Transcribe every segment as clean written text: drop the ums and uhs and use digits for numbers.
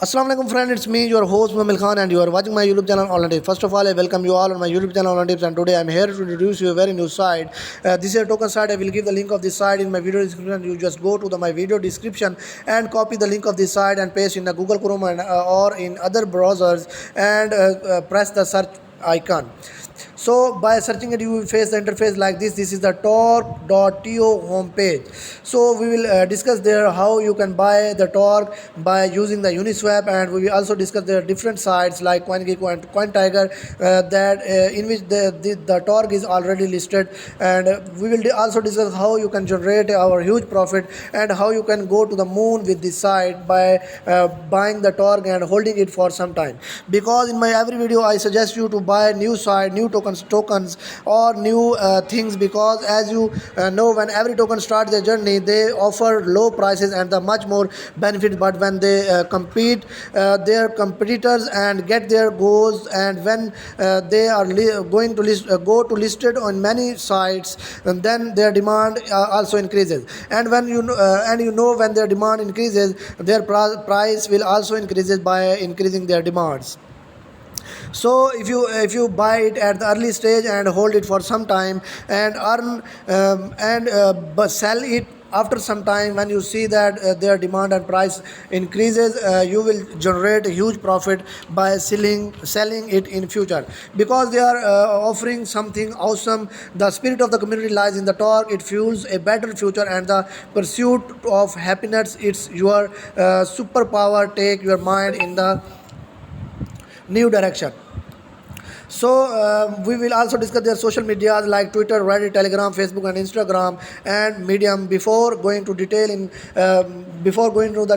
Assalamu alaikum friend, it's me your host Mamil Khan and you are watching my YouTube channel Online Tips. First of all, I welcome you all on my YouTube channel Online Tips, and today I am here to introduce you a very new site. This is a token site. I will give the link of this site in my video description. You just go to my video description and copy the link of this site and paste in the Google Chrome or in other browsers and press the search icon. So by searching it, you will face the interface like this. This is the torque.to homepage. So we will discuss there how you can buy the torque by using the Uniswap, and we will also discuss the different sites like CoinGecko and CoinTiger that in which the torque is already listed, and we will also discuss how you can generate our huge profit and how you can go to the moon with this site by buying the torque and holding it for some time. Because in my every video I suggest you to buy new site, new tokens or new things, because as you know, when every token starts their journey they offer low prices and the much more benefit, but when they compete their competitors and get their goals, and when they are going to go to listed on many sites, and then their demand also increases, and when you know when their demand increases, their price will also increases by increasing their demands. So if you buy it at the early stage and hold it for some time and earn and but sell it after some time, when you see that their demand and price increases, you will generate a huge profit by selling it in future, because they are offering something awesome. The spirit of the community lies in the torque. It fuels a better future and the pursuit of happiness. It's your superpower. Take your mind in the new direction. So we will also discuss their social medias like Twitter, Reddit, Telegram, Facebook, and Instagram, and Medium. Before going to the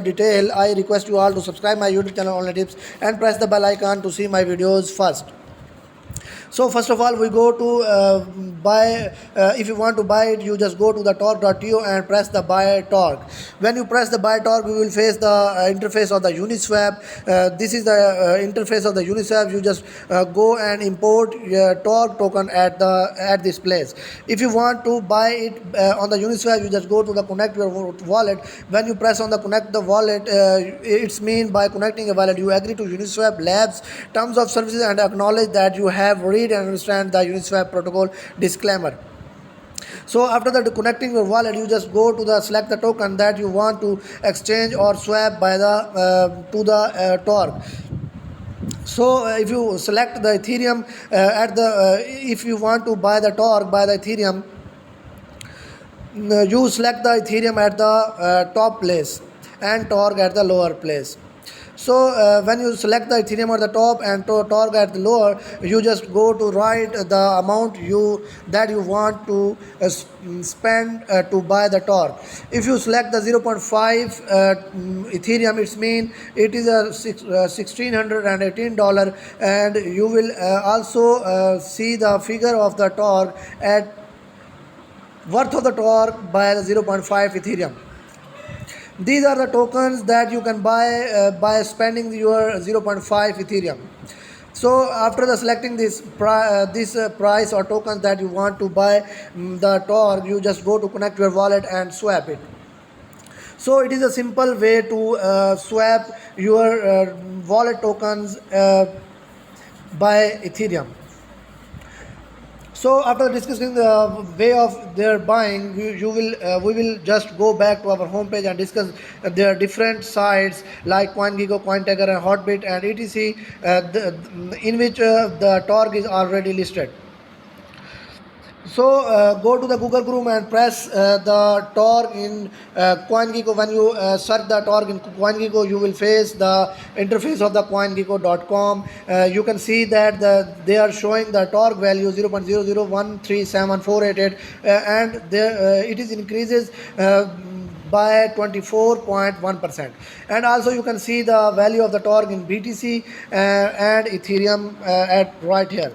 detail, I request you all to subscribe my YouTube channel Online Tips and press the bell icon to see my videos first. So first of all, we go to buy. If you want to buy it, you just go to the torque.to and press the buy torque. When you press the buy torque, you will face the interface of the Uniswap. This is the interface of the Uniswap. You just go and import your torque token at this place. If you want to buy it on the Uniswap, you just go to the connect your wallet. When you press on the connect the wallet, it's mean by connecting a wallet, you agree to Uniswap Labs terms of services and acknowledge that you have read and understand the Uniswap protocol disclaimer. So after that, connecting your wallet, you just go to the select the token that you want to exchange or swap by the to the torque. So if you select the Ethereum if you want to buy the torque by the Ethereum, you select the Ethereum at the top place and torque at the lower place. So when you select the Ethereum at the top and torque at the lower, you just go to write the amount that you want to spend to buy the torque. If you select the 0.5 Ethereum, it's mean it is a $1,618, and you will also see the figure of the torque at worth of the torque by the 0.5 Ethereum. These are the tokens that you can buy spending your 0.5 Ethereum. So after the selecting this price or tokens that you want to buy the torque, you just go to connect your wallet and swap it. So it is a simple way to swap your wallet tokens by Ethereum. So after discussing the way of their buying, we will just go back to our homepage and discuss their different sites like CoinGecko, CoinTiger, and Hotbit, and etc. In which the torque is already listed. So go to the Google Chrome and press the torque in CoinGecko. When you search the torque in CoinGecko, you will face the interface of the CoinGecko.com. You can see that they are showing the torque value 0.00137488, and it is increases by 24.1%. And also you can see the value of the torque in BTC and Ethereum at right here.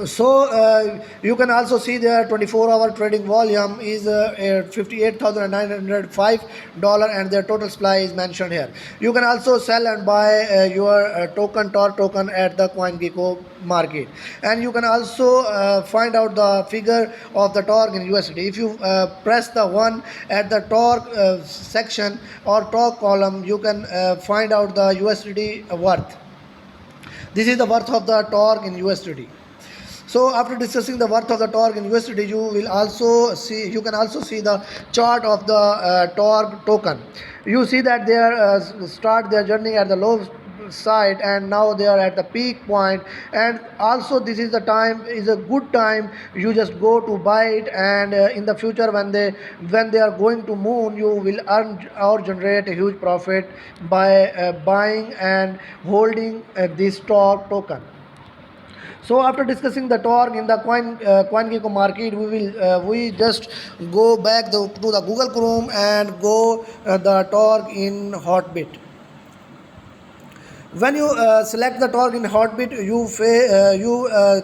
So you can also see their 24-hour trading volume is $58,905 and their total supply is mentioned here. You can also sell and buy your token TOR token at the CoinGecko market, and you can also find out the figure of the TOR in USD. If you press the one at the TOR section or TOR column, you can find out the USD worth. This is the worth of the TOR in USD. So after discussing the worth of the TOR in USD, you can also see the chart of the TOR token. You see that they start their journey at the low side and now they are at the peak point, and also this is a good time you just go to buy it, and in the future when they are going to moon, you will earn or generate a huge profit by buying and holding this TOR token. So after discussing the TOR in the CoinGecko market, we just go back to the Google Chrome and go the TOR in Hotbit. When you select the TOR in Hotbit, you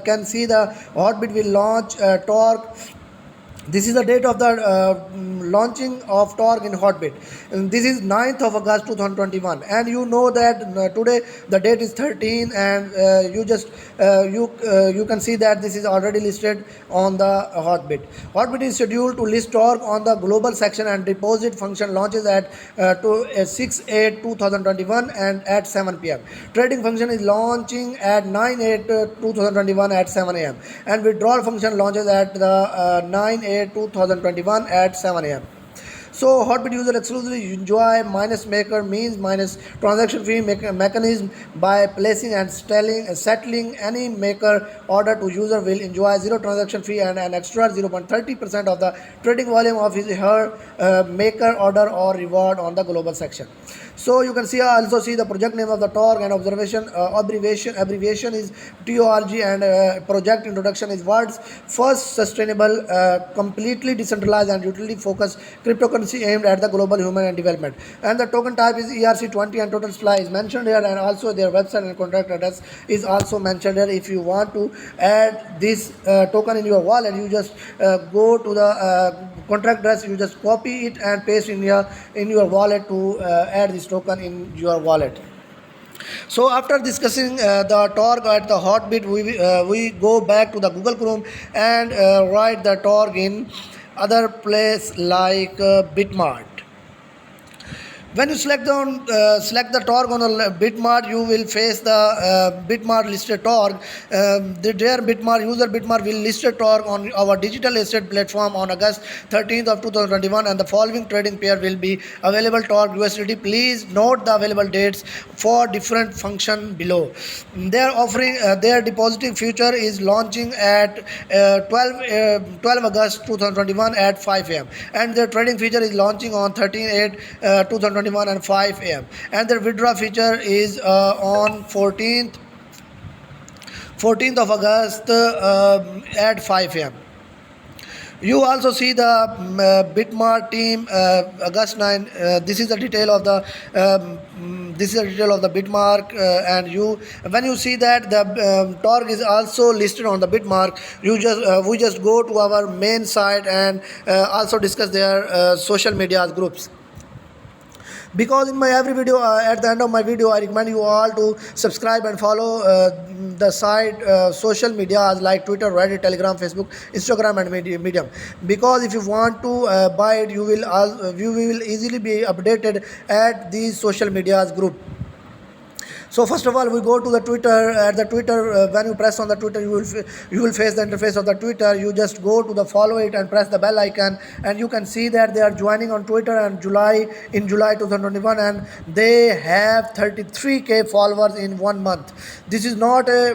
can see the Hotbit will launch TOR. This is the date of the launching of TOR in Hotbit. And this is 9th of August 2021, and you know that today the date is 13, and you can see that this is already listed on the Hotbit. Hotbit is scheduled to list TOR on the global section, and deposit function launches at 6/8/2021 and at 7 p.m. Trading function is launching at 9/8/2021 at 7 a.m. and withdrawal function launches at the 9/8/2021 at 7 a.m. So Hotbit user exclusively enjoy minus maker means minus transaction fee mechanism. By placing and settling any maker order to user will enjoy zero transaction fee and an extra 0.30% of the trading volume of his her maker order or reward on the global section. So you can also see the project name of the TOR and abbreviation is TORG, and project introduction is world's first sustainable, completely decentralized and utility focused cryptocurrency aimed at the global human and development. And the token type is ERC20 and total supply is mentioned here, and also their website and contract address is also mentioned here. If you want to add this token in your wallet, you just go to the contract address, you just copy it and paste in your wallet to add this token in your wallet. So after discussing the TOR at the Hotbit, we go back to the Google Chrome and write the TOR in other place like Bitmart. When you select the TOR on the Bitmart, you will face the Bitmart listed TOR. Their Bitmart will list a TOR on our digital asset platform on August 13th of 2021, and the following trading pair will be available: TOR USDT. Please note the available dates for different function below. Their depositing future is launching at 12 August 2021 at 5 a.m. and their trading feature is launching on 13/8/2021 and 5 a.m. and their withdraw feature is on 14th of August at 5 a.m. You also see the Bitmart team August 9. This is the detail of the Bitmart, and when you see that the TOR is also listed on the Bitmart, we just go to our main site and also discuss their social media groups. Because in my every video, at the end of my video, I recommend you all to subscribe and follow the site social media like Twitter, Reddit, Telegram, Facebook, Instagram, and Medium. Because if you want to buy it, you will easily be updated at these social media group. So first of all, we go to the Twitter. At the Twitter, when you press on the Twitter, you will face the interface of the Twitter. You just go to the follow it and press the bell icon, and you can see that they are joining on Twitter in July 2021, and they have 33K followers in 1 month. This is not a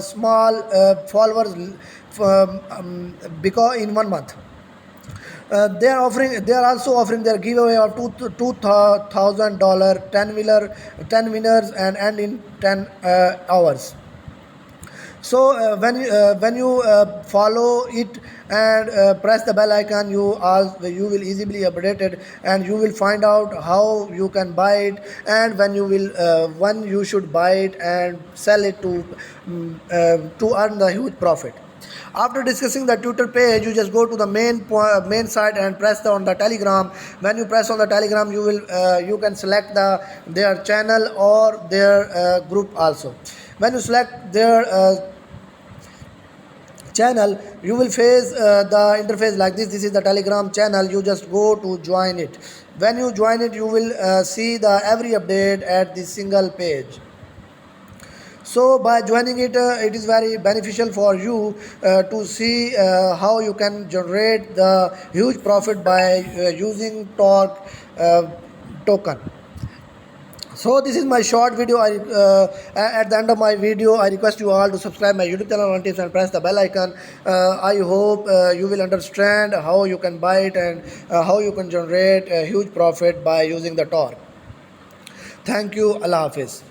small followers because in 1 month. They are also offering their giveaway of $2,000 10 winners and end in 10 hours. So when you follow it and press the bell icon, you will easily update it, and you will find out how you can buy it, and when you should buy it and sell it to earn the huge profit. After discussing the Twitter page, you just go to the main site and press on the Telegram. When you press on the Telegram, you can select their channel or their group also. When you select their channel, you will face the interface like this is the Telegram channel. You just go to join it. When you join it, you will see the every update at the single page. So by joining it, it is very beneficial for you to see how you can generate the huge profit by using Torque token. So this is my short video. At the end of my video, I request you all to subscribe my YouTube channel on tips and press the bell icon. I hope you will understand how you can buy it and how you can generate a huge profit by using the Torque. Thank you. Allah Hafiz.